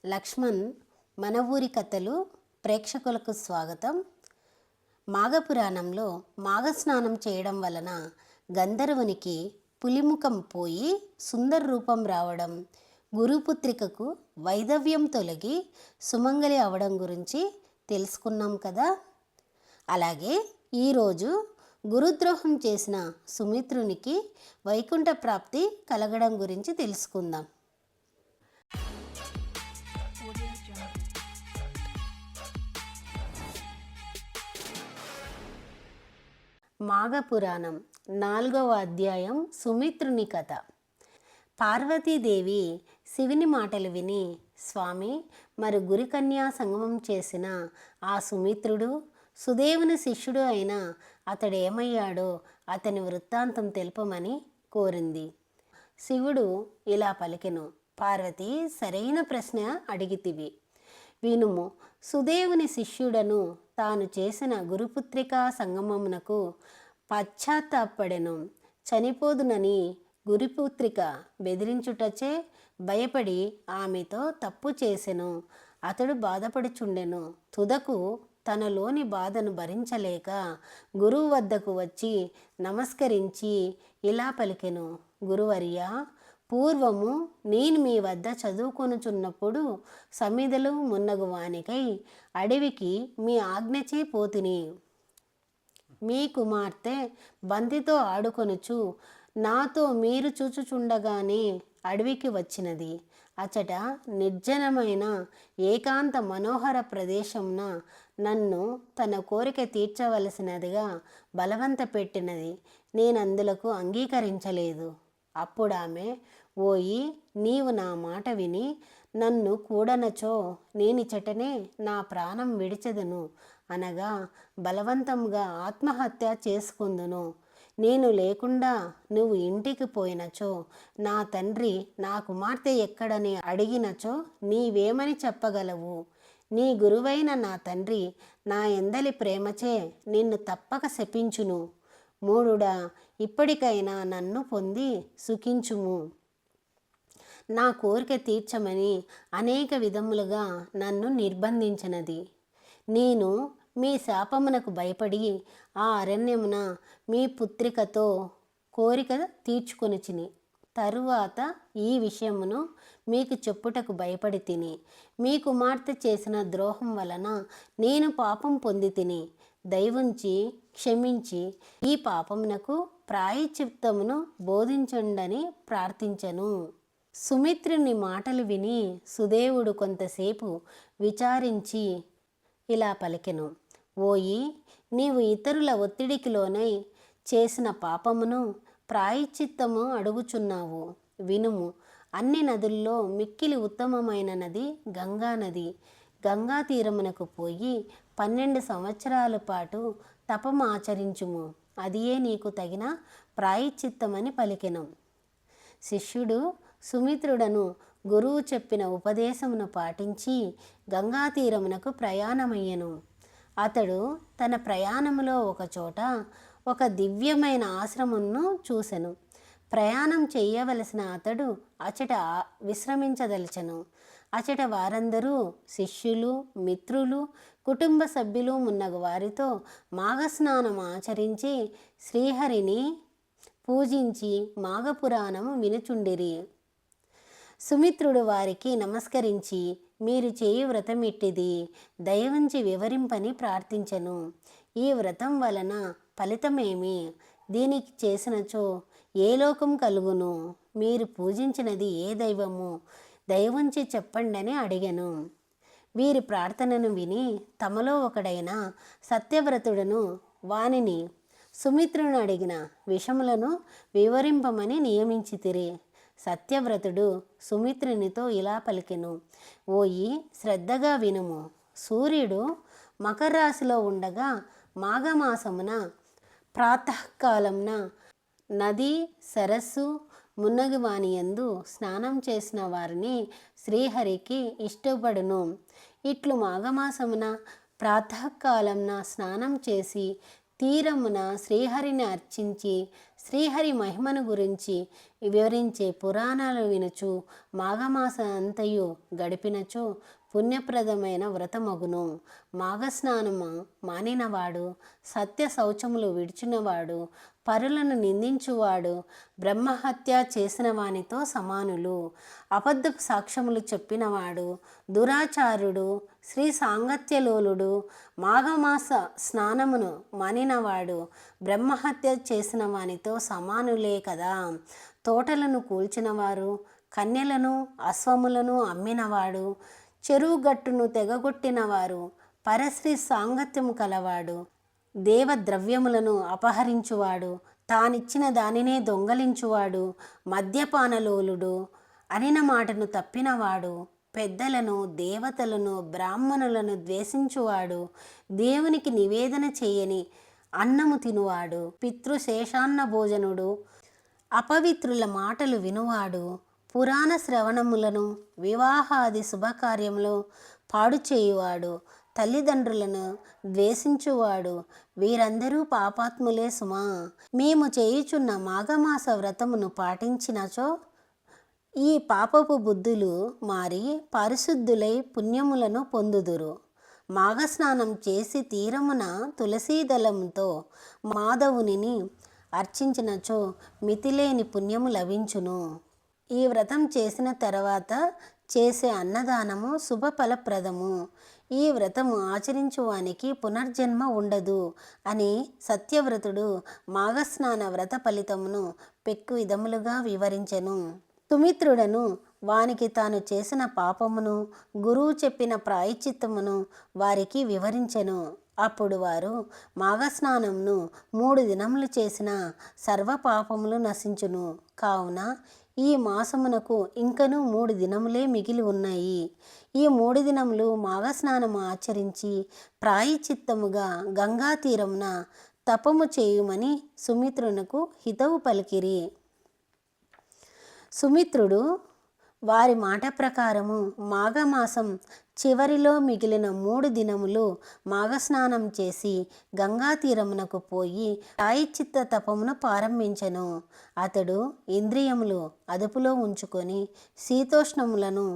లక్ష్మణ్ మన ఊరి కథలు ప్రేక్షకులకు స్వాగతం. మాఘపురాణంలో మాఘస్నానం చేయడం వలన గంధర్వునికి పులిముఖం పోయి సుందర రూపం రావడం, గురుపుత్రికకు వైధవ్యం తొలగి సుమంగలి అవడం గురించి తెలుసుకున్నాం కదా. అలాగే ఈరోజు గురుద్రోహం చేసిన సుమిత్రునికి వైకుంఠ ప్రాప్తి కలగడం గురించి తెలుసుకుందాం. మాఘపురాణం 4వ అధ్యాయం సుమిత్రుని కథ. పార్వతీదేవి శివుని మాటలు విని, స్వామి, మరి గురికన్యా సంగమం చేసిన ఆ సుమిత్రుడు సుదేవుని శిష్యుడు అయిన అతడేమయ్యాడో అతని వృత్తాంతం తెలుపమని కోరింది. శివుడు ఇలా పలికెను, పార్వతి, సరైన ప్రశ్న అడిగితివి. వినుము. సుదేవుని శిష్యుడను తాను చేసిన గురుపుత్రికా సంగమమునకు పశ్చాత్తాపడెను. చనిపోదునని గురుపుత్రిక బెదిరించుటచే భయపడి ఆమెతో తప్పు చేసెను. అతడు బాధపడుచుండెను. తుదకు తనలోని బాధను భరించలేక గురువు వద్దకు వచ్చి నమస్కరించి ఇలా పలికెను, గురువర్యా, పూర్వము నేను మీ వద్ద చదువుకొనుచున్నప్పుడు సమిధలు మున్నగు వానికై అడవికి మీ ఆజ్ఞచే పోతిని. మీ కుమార్తె బంతితో ఆడుకొనుచు నాతో మీరు చూచుచుండగానే అడవికి వచ్చినది. అచట నిర్జనమైన ఏకాంత మనోహర ప్రదేశంన నన్ను తన కోరిక తీర్చవలసినదిగా బలవంత పెట్టినది. నేనందులకు అంగీకరించలేదు. అప్పుడామె, ఓయి, నీవు నా మాట విని నన్ను కూడనచో నేనిచటనే నా ప్రాణం విడిచెదను, అనగా బలవంతంగా ఆత్మహత్య చేసుకుందును. నేను లేకుండా నువ్వు ఇంటికి పోయినచో నా తండ్రి నా కుమార్తె ఎక్కడని అడిగినచో నీవేమని చెప్పగలవు? నీ గురువైన నా తండ్రి నా ఎందలి ప్రేమచే నిన్ను తప్పక శపించును. మూఢుడా, ఇప్పటికైనా నన్ను పొంది సుఖించుము. నా కోరిక తీర్చమని అనేక విధములుగా నన్ను నిర్బంధించినది. నేను మీ శాపమునకు భయపడి ఆ అరణ్యమున మీ పుత్రికతో కోరిక తీర్చుకొనిచిని. తరువాత ఈ విషయమును మీకు చెప్పుటకు భయపడి తిని. మీ కుమార్తె చేసిన ద్రోహం వలన నేను పాపం పొంది తిని. దయవుంచి క్షమించి ఈ పాపమునకు ప్రాయశ్చిత్తమును బోధించండని ప్రార్థించను. సుమిత్రుని మాటలు విని సుదేవుడు కొంతసేపు విచారించి ఇలా పలికెను, ఓయి, నీవు ఇతరుల ఒత్తిడికి లోనై చేసిన పాపమును ప్రాయశ్చిత్తము అడుగుచున్నావు. వినుము. అన్ని నదుల్లో మిక్కిలి ఉత్తమమైన నది గంగా నది. గంగా తీరమునకు పోయి 12 సంవత్సరాల పాటు తపము ఆచరించుము. అదియే నీకు తగిన ప్రాయశ్చిత్తమని పలికెను. శిష్యుడు సుమిత్రుడను గురువు చెప్పిన ఉపదేశమును పాటించి గంగా తీరమునకు ప్రయాణమయ్యెను. అతడు తన ప్రయాణములో ఒకచోట ఒక దివ్యమైన ఆశ్రమమును చూసెను. ప్రయాణం చేయవలసిన అతడు అచట విశ్రమించదలిచెను. అచట వారందరూ శిష్యులు, మిత్రులు, కుటుంబ సభ్యులు మున్నగు వారితో మాఘస్నానం ఆచరించి శ్రీహరిని పూజించి మాఘపురాణము వినుచుండిరి. సుమిత్రుడు వారికి నమస్కరించి, మీరు చేయు వ్రతమిట్టిది, దయవుంచి వివరింపని ప్రార్థించెను. ఈ వ్రతం వలన ఫలితమేమి? దీనికి చేసినచో ఏ లోకం కలుగును? మీరు పూజించినది ఏ దైవము? దయవుంచి చెప్పండని అడిగెను. వీరి ప్రార్థనను విని తమలో ఒకడైన సత్యవ్రతుడను వానిని సుమిత్రుని అడిగిన విషములను వివరింపమని నియమించితిరి. సత్యవ్రతుడు సుమిత్రునితో ఇలా పలికెను, ఓయి, శ్రద్ధగా వినుము. సూర్యుడు మకర రాశిలో ఉండగా మాఘమాసమున ప్రాతకాలంన నది, సరస్సు మున్నగు వానియందు స్నానం చేసిన వారిని శ్రీహరికి ఇష్టపడును. ఇట్లు మాఘమాసమున ప్రాతకాలంన స్నానం చేసి తీరమున శ్రీహరిని అర్చించి శ్రీహరి మహిమను గురించి వివరించే పురాణాలు వినుచు మాఘమాస అంతయు గడిపినచో పుణ్యప్రదమైన వ్రతమగును. మాఘస్నానము మానినవాడు, సత్య శౌచములు విడిచినవాడు, పరులను నిందించువాడు బ్రహ్మహత్య చేసిన వానితో సమానులు. అబద్ధపు సాక్ష్యములు చెప్పినవాడు, దురాచారుడు, శ్రీ సాంగత్యలోలుడు, మాఘమాస స్నానమును మానినవాడు బ్రహ్మహత్య చేసిన వానితో సమానులే కదా. తోటలను కూల్చినవారు, కన్యలను అశ్వములను అమ్మినవాడు, చెరువు గట్టును తెగగొట్టినవారు, పరశ్రీ సాంగత్యము కలవాడు, దేవద్రవ్యములను అపహరించువాడు, తానిచ్చిన దానినే దొంగలించువాడు, మద్యపానలోలుడు, అనిన మాటను తప్పినవాడు, పెద్దలను, దేవతలను, బ్రాహ్మణులను ద్వేషించువాడు, దేవునికి నివేదన చేయని అన్నము తినువాడు, పితృశేషాన్న భోజనుడు, అపవిత్రుల మాటలు వినువాడు, పురాణ శ్రవణములను, వివాహాది శుభకార్యములు పాడు చేయువాడు, తల్లిదండ్రులను ద్వేషించువాడు, వీరందరూ పాపాత్ములే సుమా. మేము చేయుచున్న మాఘమాస వ్రతమును పాటించినచో ఈ పాపపు బుద్ధులు మారి పరిశుద్ధులై పుణ్యములను పొందుదురు. మాఘస్నానం చేసి తీరమున తులసీదళంతో మాధవునిని అర్చించినచో మితిలేని పుణ్యము లభించును. ఈ వ్రతం చేసిన తర్వాత చేసే అన్నదానము శుభఫలప్రదము. ఈ వ్రతము ఆచరించువానికి పునర్జన్మ ఉండదు అని సత్యవ్రతుడు మాఘస్నాన వ్రత ఫలితమును పెక్కు విధములుగా వివరించెను. సుమిత్రుడను వానికి తాను చేసిన పాపమును, గురువు చెప్పిన ప్రాయశ్చిత్తమును వారికి వివరించెను. అప్పుడు వారు మాఘస్నానంను 3 దినములు చేసిన సర్వ పాపములు నశించును. కావున ఈ మాసమునకు ఇంకను 3 దినములే మిగిలి ఉన్నాయి. ఈ 3 దినములు మాఘస్నానము ఆచరించి ప్రాయశ్చిత్తముగా గంగా తీరమున తపము చేయుమని సుమిత్రునకు హితవు పలికిరి. సుమిత్రుడు వారి మాట ప్రకారము మాఘమాసం చివరిలో మిగిలిన 3 దినములు మాఘస్నానం చేసి గంగా తీరమునకు పోయి ప్రాయశ్చిత్త తపమును ప్రారంభించెను. అతడు ఇంద్రియములు అదుపులో ఉంచుకొని శీతోష్ణములను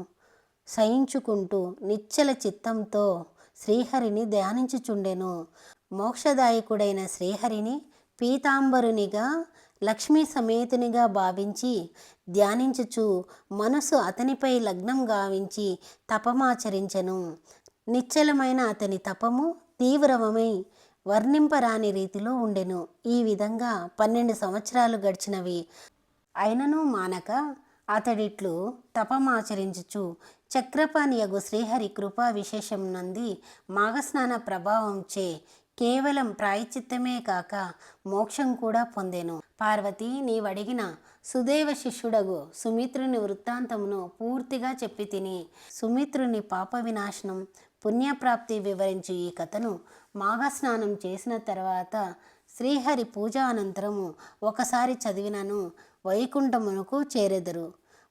సహించుకుంటూ నిశ్చల చిత్తంతో శ్రీహరిని ధ్యానించుచుండెను. మోక్షదాయకుడైన శ్రీహరిని పీతాంబరునిగా, లక్ష్మీ సమేతునిగా భావించి ధ్యానించుచు మనసు అతనిపై లగ్నం గావించి తపమాచరించెను. నిశ్చలమైన అతని తపము తీవ్రమై వర్ణింపరాని రీతిలో ఉండెను. ఈ విధంగా 12 సంవత్సరాలు గడిచినవి. అయినను మానక అతడిట్లు తపమాచరించుచు చక్రపాణియగు శ్రీహరి కృపా విశేషం నంది మాఘస్నాన ప్రభావంచే కేవలం ప్రాయశ్చిత్తమే కాక మోక్షం కూడా పొందెను. పార్వతి, నీవడిగిన సుదేవ శిష్యుడగు సుమిత్రుని వృత్తాంతమును పూర్తిగా చెప్పి తిని సుమిత్రుని పాప వినాశనం, పుణ్యప్రాప్తి వివరించు ఈ కథను మాఘస్నానం చేసిన తర్వాత శ్రీహరి పూజ అనంతరము ఒకసారి చదివినను వైకుంఠమునకు చేరెదరు.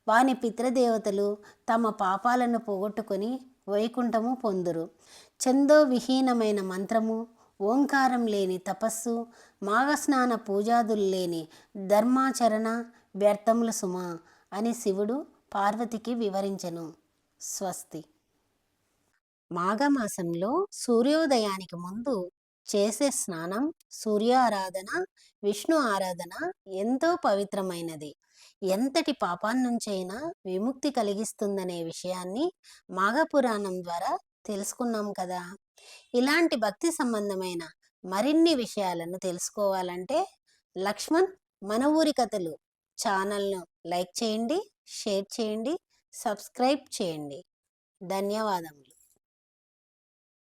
వాని పితృదేవతలు తమ పాపాలను పోగొట్టుకొని వైకుంఠము పొందురు. చందో విహీనమైన మంత్రము, ఓంకారం లేని తపస్సు, మాఘస్నాన పూజాదులు లేని ధర్మాచరణ వ్యర్థములు సుమా అని శివుడు పార్వతికి వివరించెను. స్వస్తి. మాఘమాసంలో సూర్యోదయానికి ముందు చేసే స్నానం, సూర్యారాధన, విష్ణు ఆరాధన ఎంతో పవిత్రమైనది. ఎంతటి పాపాన్నుంచైనా విముక్తి కలిగిస్తుందనే విషయాన్ని మాఘపురాణం ద్వారా తెలుసుకున్నాం కదా. ఇలాంటి భక్తి సంబంధమైన మరిన్ని విషయాలను తెలుసుకోవాలంటే లక్ష్మణ్ మన ఊరి కథలు ఛానల్ను లైక్ చేయండి, షేర్ చేయండి, సబ్స్క్రైబ్ చేయండి. ధన్యవాదములు.